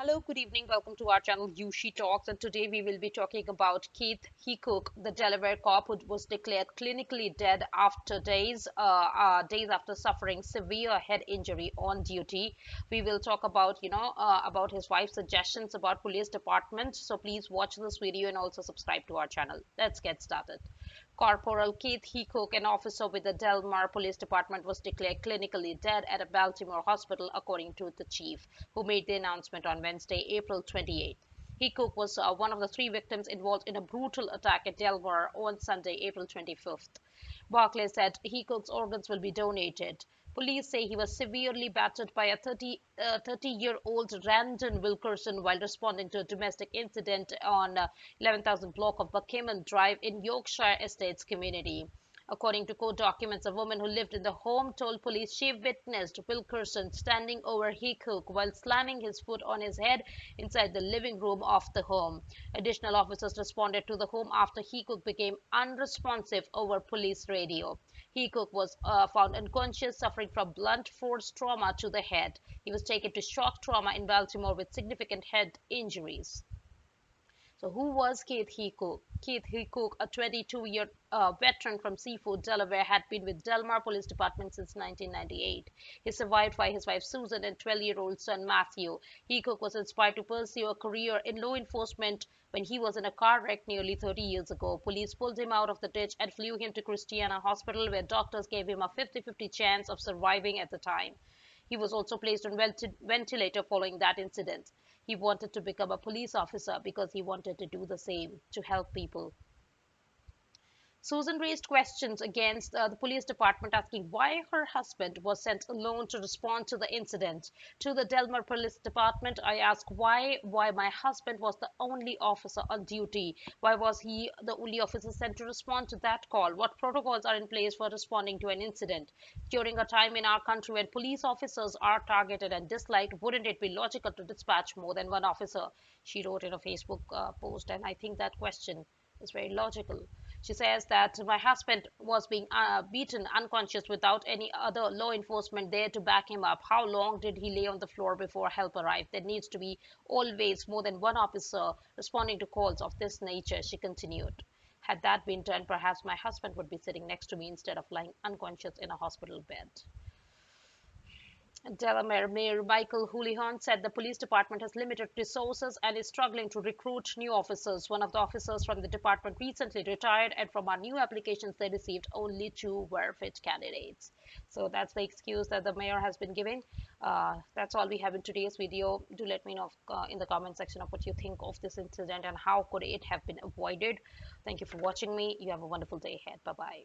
Hello, good evening. Welcome to our channel Yushi Talks, and today we will be talking about Keith Heacook, the Delaware cop who was declared clinically dead after days after suffering severe head injury on duty. We will talk about about his wife's suggestions about police department. So please watch this video and also subscribe to our channel. Let's get started. Corporal Keith Heacook, an officer with the Delmar Police Department, was declared clinically dead at a Baltimore hospital, according to the chief, who made the announcement on Wednesday, April 28th. Heacook was one of the three victims involved in a brutal attack at Delmar on Sunday, April 25th. Barclay said Heacook's organs will be donated. Police say he was severely battered by a 30-year-old Randon Wilkerson while responding to a domestic incident on 11,000 block of Buckingham Drive in Yorkshire Estates community. According to court documents, a woman who lived in the home told police she witnessed Wilkerson standing over Heacook while slamming his foot on his head inside the living room of the home. Additional officers responded to the home after Heacook became unresponsive over police radio. Heacook was found unconscious, suffering from blunt force trauma to the head. He was taken to shock trauma in Baltimore with significant head injuries. So who was Keith Heacook? Keith Heacook, a 22-year veteran from Seafood, Delaware, had been with Delmar Police Department since 1998. He survived by his wife Susan and 12-year-old son Matthew. Heacook was inspired to pursue a career in law enforcement when he was in a car wreck nearly 30 years ago. Police pulled him out of the ditch and flew him to Christiana Hospital, where doctors gave him a 50-50 chance of surviving at the time. He was also placed on ventilator following that incident. He wanted to become a police officer because he wanted to do the same, to help people. Susan raised questions against the police department, asking why her husband was sent alone to respond to the incident. To the Delmar Police Department, I asked why my husband was the only officer on duty. Why was he the only officer sent to respond to that call? What protocols are in place for responding to an incident? During a time in our country when police officers are targeted and disliked, wouldn't it be logical to dispatch more than one officer? She wrote in a Facebook post, and I think that question is very logical. She says that my husband was being beaten unconscious without any other law enforcement there to back him up. How long did he lay on the floor before help arrived? There needs to be always more than one officer responding to calls of this nature, she continued. Had that been done, perhaps my husband would be sitting next to me instead of lying unconscious in a hospital bed. Delaware Mayor Michael Houlihan said the police department has limited resources and is struggling to recruit new officers. One of the officers from the department recently retired, and from our new applications, they received only 2 were fit candidates. So that's the excuse that the mayor has been giving. That's all we have in today's video. Do let me know in the comment section of what you think of this incident and how could it have been avoided. Thank you for watching me. You have a wonderful day ahead. Bye-bye.